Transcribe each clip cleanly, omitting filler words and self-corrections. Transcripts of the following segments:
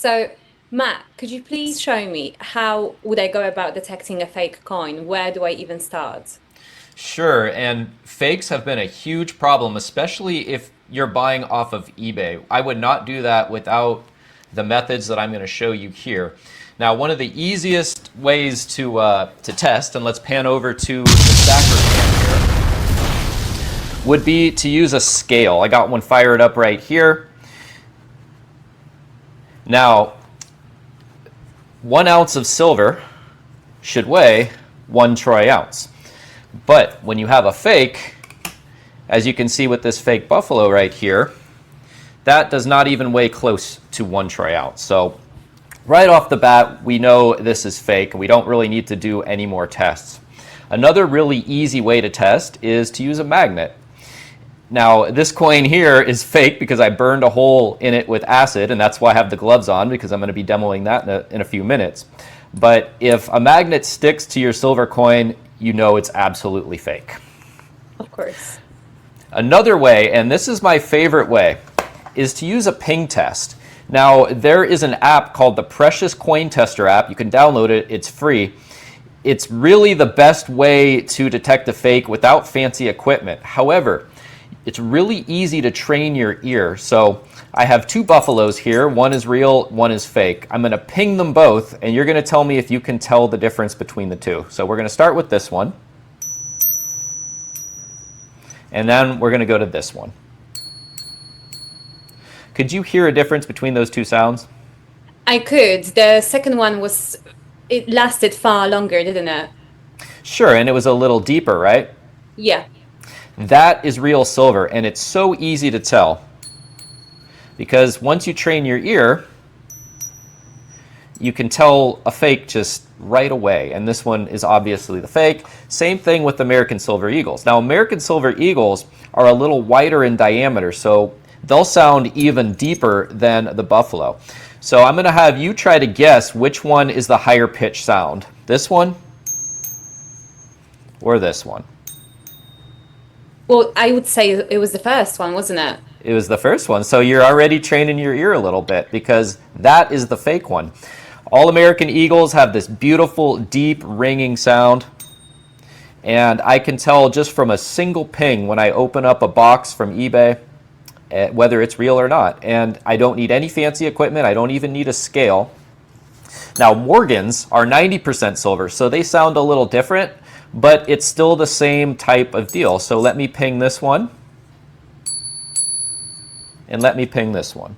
So, Matt, could you please show me how would I go about detecting a fake coin? Where do I even start? Sure, and fakes have been a huge problem, especially if you're buying off of eBay. I would not do that without the methods that I'm going to show you here. Now, one of the easiest ways to test, and let's pan over to the stacker cam here, would be to use a scale. I got one fired up right here. Now, 1 ounce of silver should weigh 1 troy ounce. But when you have a fake, as you can see with this fake buffalo right here, that does not even weigh close to 1 troy ounce. So right off the bat, we know this is fake, and we don't really need to do any more tests. Another really easy way to test is to use a magnet. Now, this coin here is fake because I burned a hole in it with acid, and that's why I have the gloves on, because I'm going to be demoing that in a few minutes. But if a magnet sticks to your silver coin, you know it's absolutely fake. Of course. Another way, and this is my favorite way, is to use a ping test. Now, there is an app called the Precious Coin Tester app. You can download it. It's free. It's really the best way to detect a fake without fancy equipment. However, it's really easy to train your ear. So I have two buffaloes here. One is real, one is fake. I'm going to ping them both, and you're going to tell me if you can tell the difference between the two. So we're going to start with this one. And then we're going to go to this one. Could you hear a difference between those two sounds? I could. The second one was, it lasted far longer, didn't it? Sure, and it was a little deeper, right? Yeah. That is real silver, and it's so easy to tell. Because once you train your ear, you can tell a fake just right away. And this one is obviously the fake. Same thing with American Silver Eagles. Now, American Silver Eagles are a little wider in diameter, so they'll sound even deeper than the buffalo. So I'm going to have you try to guess which one is the higher pitch sound. This one or this one? Well, I would say it was the first one, wasn't it? It was the first one. So you're already training your ear a little bit because that is the fake one. All American Eagles have this beautiful, deep, ringing sound. And I can tell just from a single ping when I open up a box from eBay whether it's real or not. And I don't need any fancy equipment. I don't even need a scale. Now, Morgans are 90% silver, so they sound a little different, but it's still the same type of deal. So let me ping this one. And let me ping this one.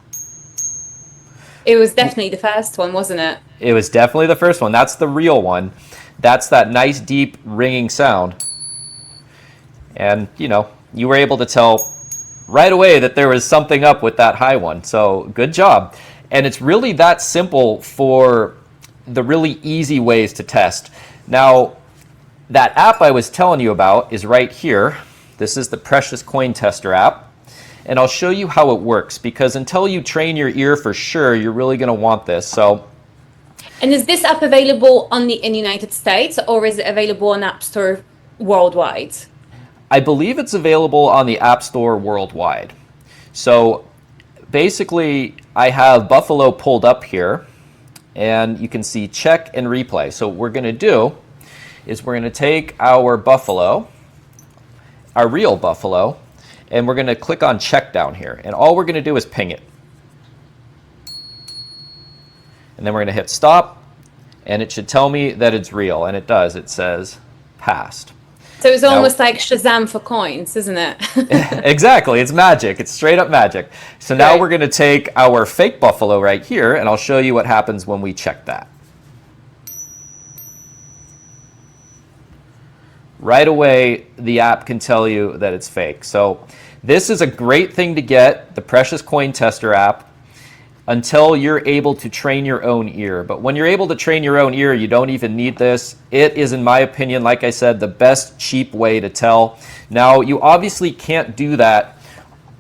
It was definitely the first one, wasn't it? It was definitely the first one. That's the real one. That's that nice, deep, ringing sound. And, you know, you were able to tell right away that there was something up with that high one. So good job. And it's really that simple for the really easy ways to test. Now, that app I was telling you about is right here. This is the Precious Coin Tester app. And I'll show you how it works, because until you train your ear for sure, you're really going to want this. So, and is this app available only in the United States, or is it available on App Store worldwide? I believe it's available on the App Store worldwide. So basically, I have Buffalo pulled up here, and you can see check and replay. So what we're going to do is we're going to take our Buffalo, our real Buffalo, and we're going to click on check down here. And all we're going to do is ping it. And then we're going to hit stop, and it should tell me that it's real. And it does. It says passed. So it's almost like Shazam for coins, isn't it? Exactly. It's magic. It's straight up magic. So now Right. we're going to take our fake Buffalo right here, and I'll show you what happens when we check that. Right away, the app can tell you that it's fake. So this is a great thing to get, the Precious Coin Tester app, until you're able to train your own ear. But when you're able to train your own ear, you don't even need this. It is, in my opinion, like I said, the best cheap way to tell. Now, you obviously can't do that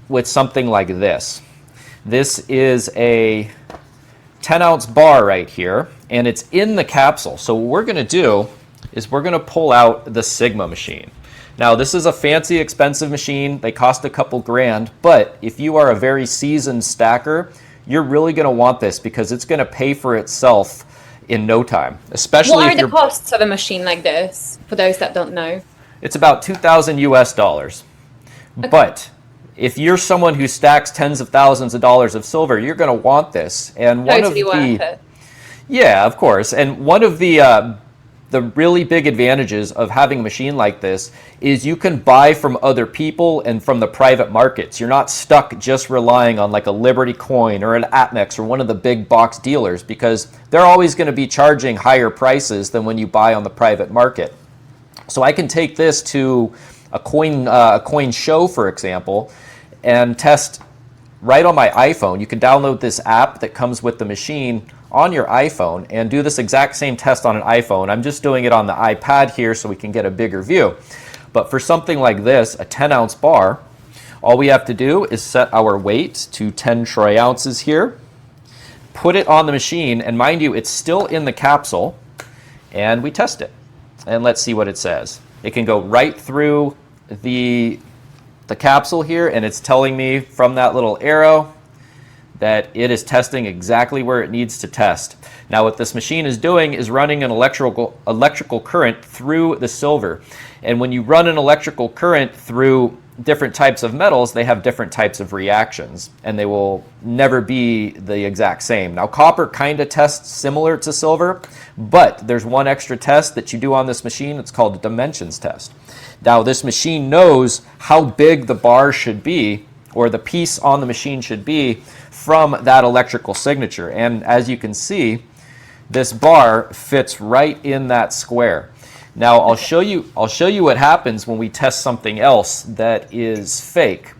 with something like this. This is a 10-ounce bar right here, and it's in the capsule. So what we're going to do is we're going to pull out the Sigma machine. Now, this is a fancy, expensive machine. They cost a couple grand, but if you are a very seasoned stacker, you're really going to want this because it's going to pay for itself in no time, especially What if are the you're. costs of a machine like this, for those that don't know? It's about 2,000 US dollars. Okay, But if you're someone who stacks tens of thousands of dollars of silver, you're going to want this. And one of totally worth the it. Yeah, of course. And one of the really big advantages of having a machine like this is you can buy from other people and from the private markets. You're not stuck just relying on like a Liberty Coin or an Atmex or one of the big box dealers, because they're always going to be charging higher prices than when you buy on the private market. So I can take this to a coin show, for example, and test right on my iPhone. You can download this app that comes with the machine on your iPhone and do this exact same test on an iPhone. I'm just doing it on the iPad here so we can get a bigger view. But for something like this, a 10-ounce bar, all we have to do is set our weight to 10 troy ounces here, put it on the machine, and mind you, it's still in the capsule, and we test it. And let's see what it says. It can go right through the capsule here, and it's telling me from that little arrow that it is testing exactly where it needs to test. Now what this machine is doing is running an electrical current through the silver. And when you run an electrical current through different types of metals, they have different types of reactions, and they will never be the exact same. Now copper kind of tests similar to silver, but there's one extra test that you do on this machine. It's called a dimensions test. Now this machine knows how big the bar should be, or the piece on the machine should be, from that electrical signature. And as you can see, this bar fits right in that square. Now I'll show you what happens when we test something else that is fake.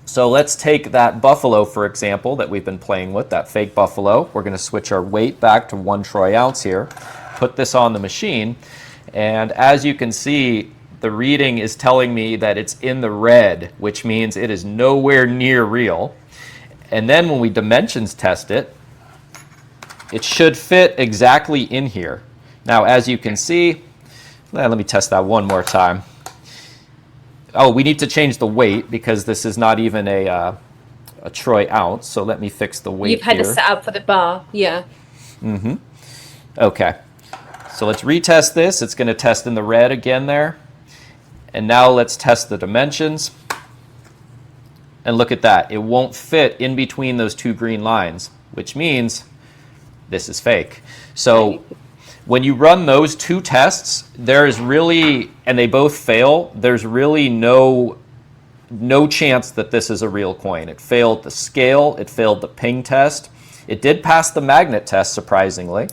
So let's take that buffalo, for example, that we've been playing with, that fake buffalo. We're going to switch our weight back to 1 troy ounce here, put this on the machine, and as you can see, the reading is telling me that it's in the red, which means it is nowhere near real. And then when we dimensions test it, it should fit exactly in here. Now, as you can see, let me test that one more time. Oh, we need to change the weight because this is not even a troy ounce. So let me fix the weight. You've had here. a setup for the bar, yeah. Mm-hmm. Okay. So let's retest this. It's going to test in the red again there. And now let's test the dimensions. And look at that. It won't fit in between those two green lines, which means this is fake. So when you run those two tests, there's really, and they both fail, there's really no chance that this is a real coin. It failed the scale, it failed the ping test. It did pass the magnet test, surprisingly,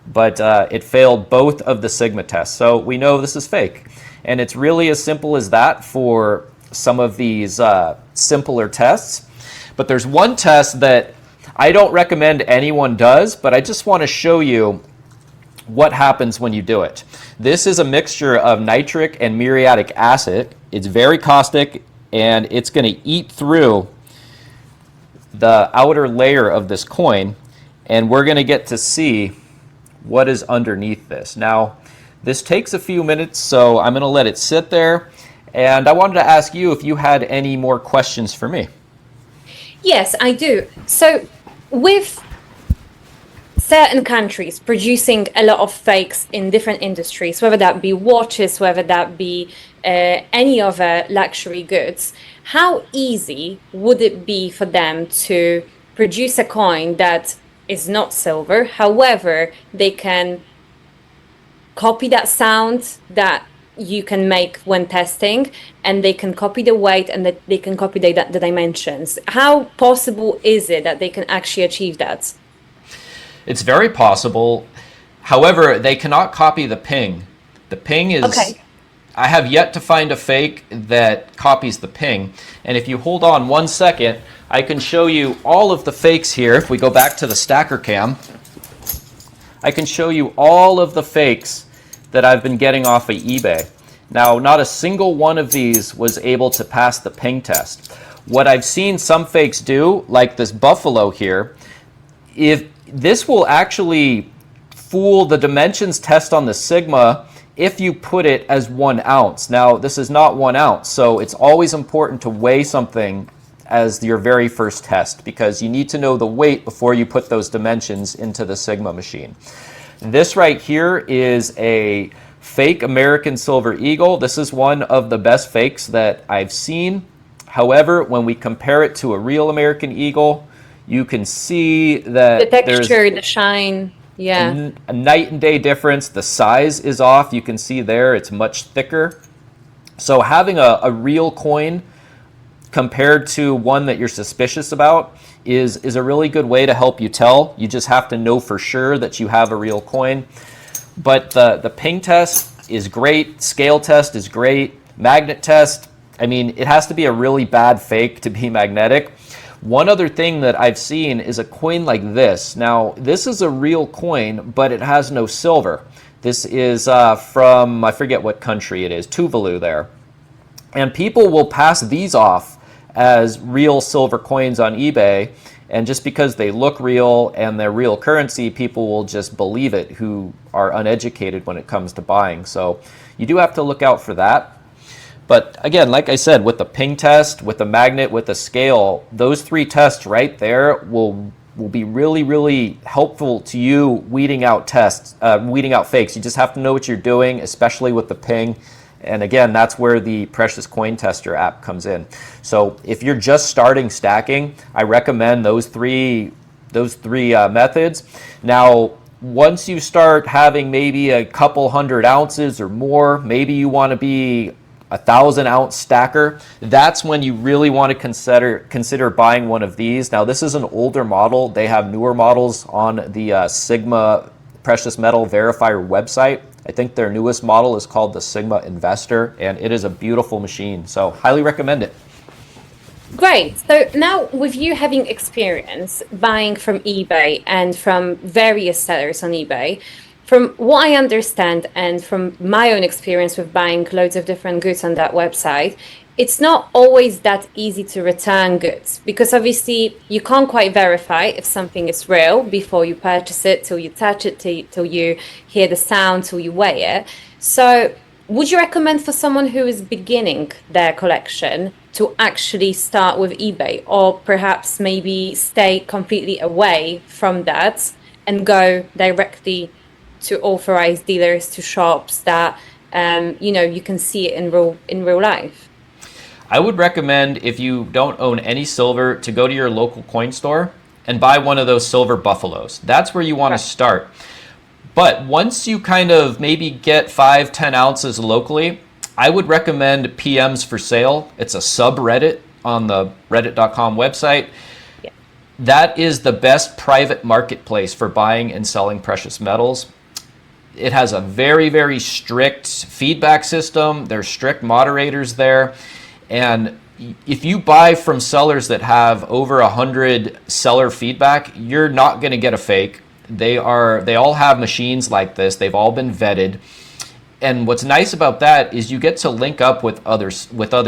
but it failed both of the sigma tests. So we know this is fake. And it's really as simple as that for some of these simpler tests. But there's one test that I don't recommend anyone does, but I just want to show you what happens when you do it. This is a mixture of nitric and muriatic acid. It's very caustic, and it's going to eat through the outer layer of this coin, and we're going to get to see what is underneath this. Now, this takes a few minutes, so I'm going to let it sit there. And I wanted to ask you if you had any more questions for me. Yes, I do. So with certain countries producing a lot of fakes in different industries, whether that be watches, whether that be any other luxury goods, how easy would it be for them to produce a coin that is not silver? However, they can copy that sound that you can make when testing, and they can copy the weight, and that they can copy the dimensions. How possible is it that they can actually achieve that? It's very possible. However, they cannot copy the ping. The ping is... Okay. I have yet to find a fake that copies the ping. And if you hold on 1 second, I can show you all of the fakes here. If we go back to the stacker cam, I can show you all of the fakes that I've been getting off of eBay. Now, not a single one of these was able to pass the ping test. What I've seen some fakes do, like this buffalo here, if this will actually fool the dimensions test on the sigma if you put it as 1 ounce. Now, this is not 1 ounce, so it's always important to weigh something as your very first test, because you need to know the weight before you put those dimensions into the Sigma machine. This right here is a fake American Silver Eagle. This is one of the best fakes that I've seen. However, when we compare it to a real American Eagle, you can see that The texture, the shine, yeah. a night and day difference. The size is off. You can see there it's much thicker. So having a real coin compared to one that you're suspicious about is a really good way to help you tell. You just have to know for sure that you have a real coin. But the ping test is great. Scale test is great. Magnet test, I mean, it has to be a really bad fake to be magnetic. One other thing that I've seen is a coin like this. Now, this is a real coin, but it has no silver. This is from, I forget what country it is, Tuvalu there. And people will pass these off as real silver coins on eBay. And just because they look real and they're real currency, people will just believe it who are uneducated when it comes to buying. So you do have to look out for that. But again, like I said, with the ping test, with the magnet, with the scale, those three tests right there will be really, really helpful to you weeding out fakes. You just have to know what you're doing, especially with the ping. And again, that's where the Precious Coin Tester app comes in. So if you're just starting stacking, I recommend those three methods. Now, once you start having maybe a couple 100 ounces or more, maybe you want to be 1,000-ounce stacker, that's when you really want to consider buying one of these. Now, this is an older model. They have newer models on the Sigma Precious Metal Verifier website. I think their newest model is called the Sigma Investor, and it is a beautiful machine. So highly recommend it. Great. So now with you having experience buying from eBay and from various sellers on eBay, from what I understand and from my own experience with buying loads of different goods on that website, it's not always that easy to return goods because obviously you can't quite verify if something is real before you purchase it, till you touch it, till you hear the sound, till you weigh it. So would you recommend for someone who is beginning their collection to actually start with eBay, or perhaps maybe stay completely away from that and go directly to authorized dealers, to shops that you can see it in real life? I would recommend, if you don't own any silver, to go to your local coin store and buy one of those silver buffaloes. That's where you want to start. But once you kind of maybe get 5-10 ounces locally, I would recommend PMs for sale. It's a subreddit on the reddit.com website. Yeah. That is the best private marketplace for buying and selling precious metals. It has a very, very strict feedback system. There's strict moderators there. And if you buy from sellers that have over 100 seller feedback, you're not going to get a fake. They all have machines like this. They've all been vetted. And what's nice about that is you get to link up with other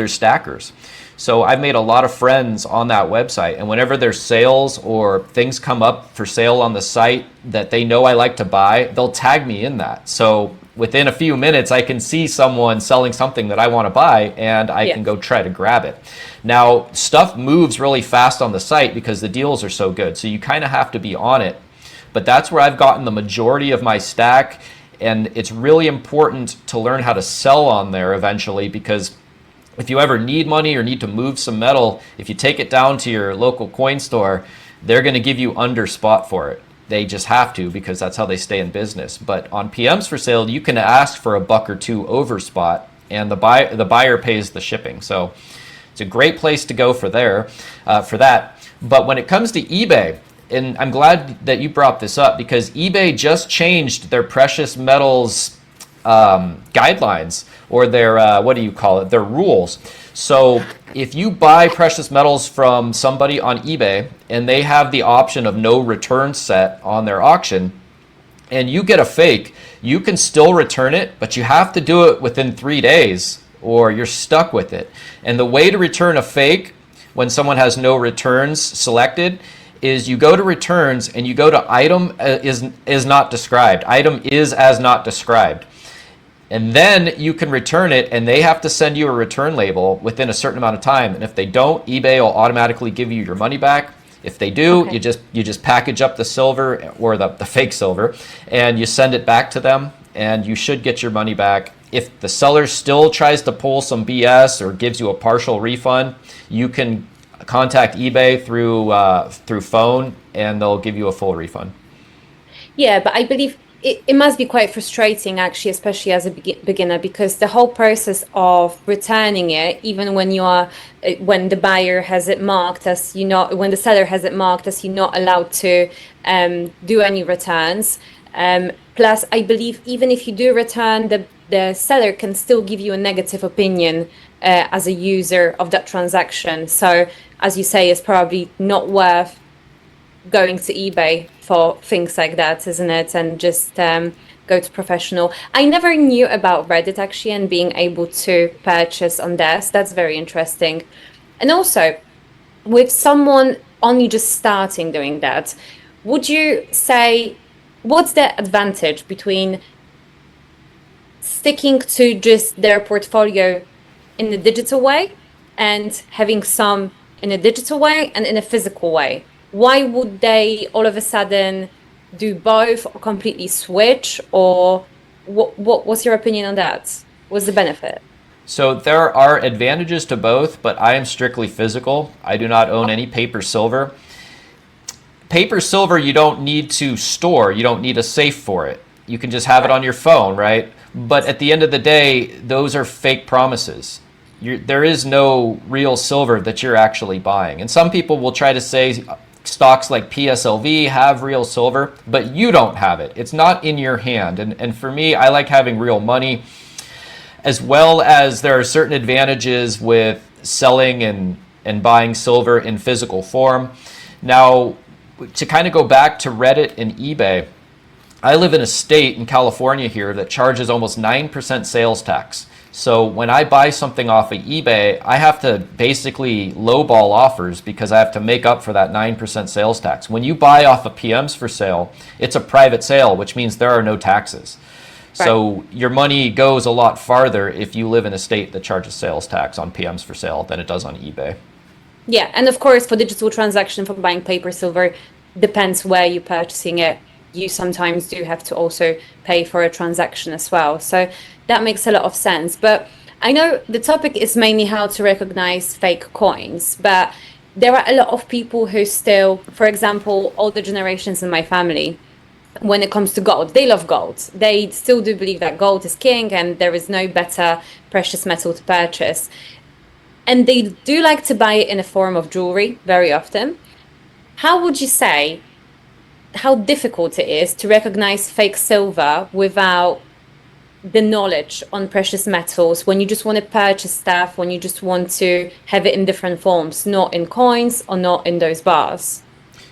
stackers. So I've made a lot of friends on that website, and whenever there's sales or things come up for sale on the site that they know I like to buy, they'll tag me in that. So within a few minutes, I can see someone selling something that I want to buy, and I can go try to grab it. Now, stuff moves really fast on the site because the deals are so good, so you kind of have to be on it. But that's where I've gotten the majority of my stack, and it's really important to learn how to sell on there eventually, because if you ever need money or need to move some metal, if you take it down to your local coin store, they're going to give you under spot for it. They just have to, because that's how they stay in business. But on PMs for sale, you can ask for $1 or $2 over spot, and the buyer pays the shipping. So it's a great place to go for that. But when it comes to eBay, and I'm glad that you brought this up, because eBay just changed their precious metals guidelines, or their their rules. So if you buy precious metals from somebody on eBay and they have the option of no return set on their auction, and you get a fake, you can still return it, but you have to do it within 3 days or you're stuck with it. And the way to return a fake when someone has no returns selected is you go to returns and you go to item is not described. Item is as not described. And then you can return it, and they have to send you a return label within a certain amount of time. And if they don't, eBay will automatically give you your money back. If they do, Okay. you just package up the silver or the fake silver, and you send it back to them, and you should get your money back. If the seller still tries to pull some BS or gives you a partial refund, you can contact eBay through phone, and they'll give you a full refund. Yeah, but I believe it must be quite frustrating, actually, especially as a beginner, because the whole process of returning it, even when you are, when the buyer has it marked as you not, when the seller has it marked as you're not allowed to do any returns. Plus, I believe even if you do return, the seller can still give you a negative opinion as a user of that transaction. So, as you say, it's probably not worth going to eBay for things like that, isn't it? And just go to professional. I never knew about Reddit actually and being able to purchase on there. So that's very interesting. And also, with someone only just starting doing that, would you say what's the advantage between sticking to just their portfolio in a digital way and having some in a digital way and in a physical way? Why would they all of a sudden do both or completely switch? Or what's your opinion on that? What's the benefit? So there are advantages to both, but I am strictly physical. I do not own any paper silver. Paper silver you don't need to store. You don't need a safe for it. You can just have it on your phone, right? But at the end of the day, those are fake promises. There is no real silver that you're actually buying. And some people will try to say stocks like PSLV have real silver, but you don't have it. It's not in your hand. And for me, I like having real money, as well as there are certain advantages with selling and buying silver in physical form. Now, to kind of go back to Reddit and eBay, I live in a state in California here that charges almost 9% sales tax. So when I buy something off of eBay, I have to basically lowball offers because I have to make up for that 9% sales tax. When you buy off of PMs for sale, it's a private sale, which means there are no taxes. Right. So your money goes a lot farther if you live in a state that charges sales tax on PMs for sale than it does on eBay. Yeah, and of course, for digital transaction, for buying paper silver, depends where you're purchasing it. You sometimes do have to also pay for a transaction as well. So that makes a lot of sense. But I know the topic is mainly how to recognize fake coins, but there are a lot of people who still, for example, older generations in my family, when it comes to gold, they love gold. They still do believe that gold is king and there is no better precious metal to purchase. And they do like to buy it in a form of jewelry very often. How would you say how difficult it is to recognize fake silver without the knowledge on precious metals when you just want to purchase stuff, when you just want to have it in different forms, not in coins or not in those bars?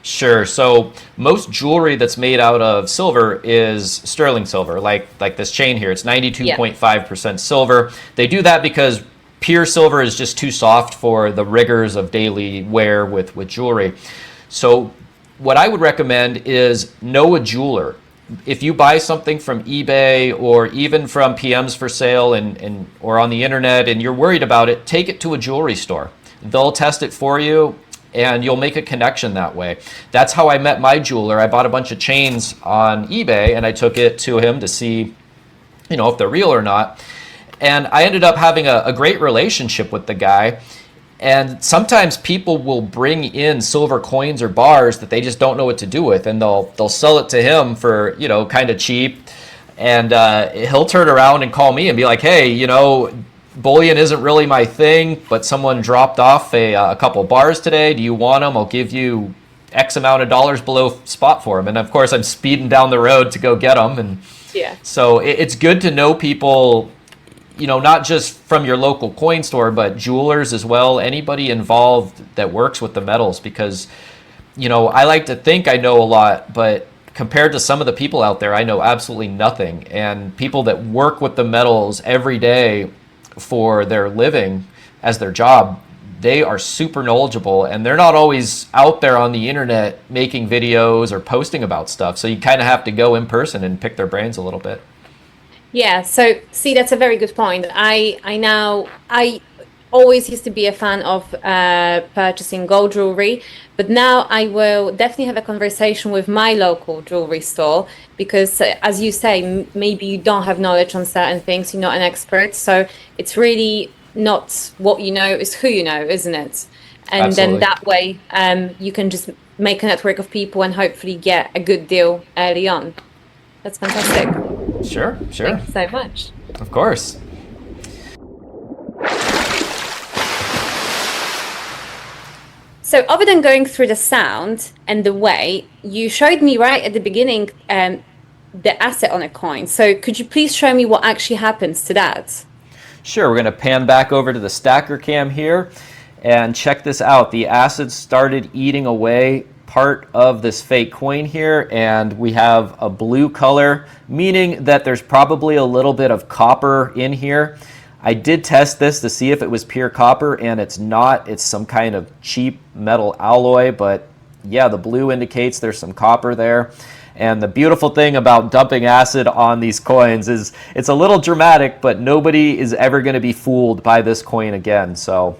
Sure. So most jewelry that's made out of silver is sterling silver, like this chain here. It's 92.5% silver. They do that because pure silver is just too soft for the rigors of daily wear with jewelry. So what I would recommend is know a jeweler. If you buy something from eBay or even from PMs for sale and or on the internet and you're worried about it, take it to a jewelry store. They'll test it for you and you'll make a connection that way. That's how I met my jeweler. I bought a bunch of chains on eBay and I took it to him to see, if they're real or not. And I ended up having a great relationship with the guy. And sometimes people will bring in silver coins or bars that they just don't know what to do with, and they'll sell it to him for kind of cheap, and he'll turn around and call me and be like, hey, bullion isn't really my thing, but someone dropped off a couple bars today. Do you want them? I'll give you X amount of dollars below spot for them. And of course, I'm speeding down the road to go get them. And Yeah. so it's good to know people, not just from your local coin store, but jewelers as well, anybody involved that works with the metals, because, I like to think I know a lot, but compared to some of the people out there, I know absolutely nothing. And people that work with the metals every day for their living as their job, they are super knowledgeable, and they're not always out there on the internet making videos or posting about stuff. So you kind of have to go in person and pick their brains a little bit. Yeah, so see, that's a very good point. I always used to be a fan of purchasing gold jewelry, but now I will definitely have a conversation with my local jewelry store because, as you say, maybe you don't have knowledge on certain things, you're not an expert, so it's really not what you know, it's who you know, isn't it? And then Absolutely. that way, you can just make a network of people and hopefully get a good deal early on. That's fantastic. Sure, sure. Thank you so much. Of course. So, other than going through the sound and the way, you showed me right at the beginning the asset on a coin. So, could you please show me what actually happens to that? Sure, we're going to pan back over to the stacker cam here and check this out. The acid started eating away part of this fake coin here, and we have a blue color, meaning that there's probably a little bit of copper in here. I did test this to see if it was pure copper, and it's not. It's some kind of cheap metal alloy, but yeah, the blue indicates there's some copper there. And the beautiful thing about dumping acid on these coins is it's a little dramatic, but nobody is ever going to be fooled by this coin again. So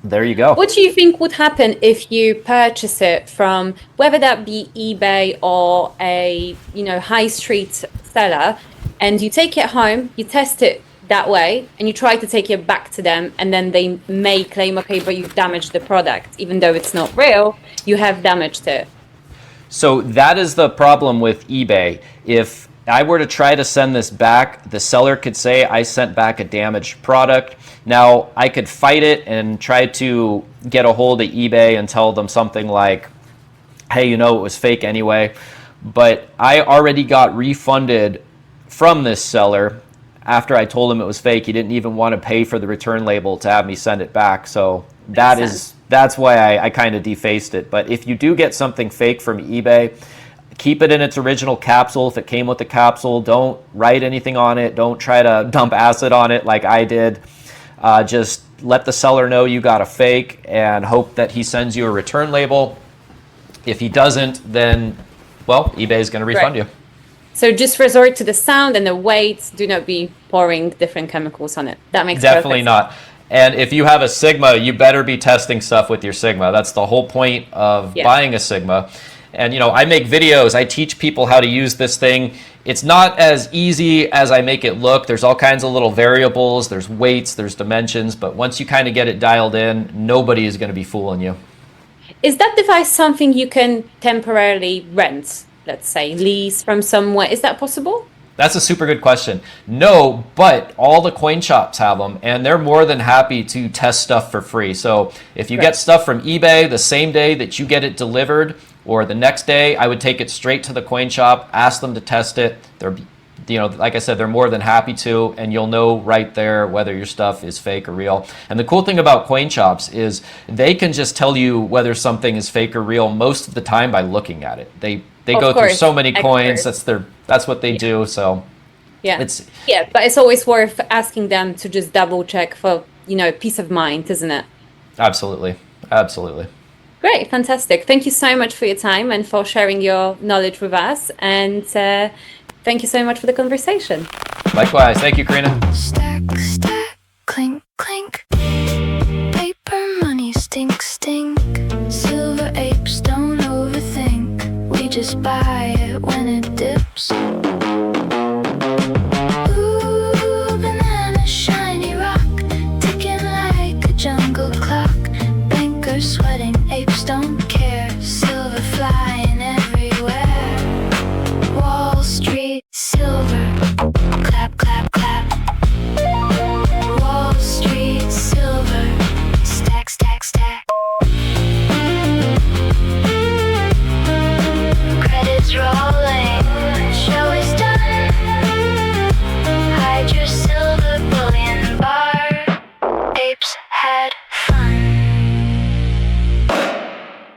there you go. What do you think would happen if you purchase it from whether that be eBay or a, high street seller, and you take it home, you test it that way, and you try to take it back to them, and then they may claim, okay, but you've damaged the product, even though it's not real, you have damaged it. So that is the problem with eBay. If I were to try to send this back, the seller could say I sent back a damaged product. Now, I could fight it and try to get a hold of eBay and tell them something like, hey, it was fake anyway. But I already got refunded from this seller after I told him it was fake. He didn't even want to pay for the return label to have me send it back. So that's why I kind of defaced it. But if you do get something fake from eBay, keep it in its original capsule. If it came with the capsule, don't write anything on it. Don't try to dump acid on it like I did. Just let the seller know you got a fake and hope that he sends you a return label. If he doesn't, then, well, eBay is going to refund you. So just resort to the sound and the weight. Do not be pouring different chemicals on it. That makes Definitely perfect not. And if you have a Sigma, you better be testing stuff with your Sigma. That's the whole point of buying a Sigma. And, I make videos. I teach people how to use this thing. It's not as easy as I make it look. There's all kinds of little variables. There's weights, there's dimensions. But once you kind of get it dialed in, nobody is going to be fooling you. Is that device something you can temporarily rent, let's say, lease from somewhere? Is that possible? That's a super good question. No, but all the coin shops have them, and they're more than happy to test stuff for free. So if you get stuff from eBay the same day that you get it delivered, or the next day, I would take it straight to the coin shop, ask them to test it. They're, like I said, they're more than happy to, and you'll know right there whether your stuff is fake or real. And the cool thing about coin shops is they can just tell you whether something is fake or real most of the time by looking at it. They go through so many coins. That's what they do. So but it's always worth asking them to just double check for peace of mind, isn't it? Absolutely. Great, fantastic. Thank you so much for your time and for sharing your knowledge with us. And thank you so much for the conversation. Likewise. Thank you, Karina. Stack, stack, clink, clink. Paper money, stink, stink. Silver apes don't overthink. We just buy it when it dips. Ooh, banana, shiny rock, ticking like a jungle clock. Bankers sweating, apes don't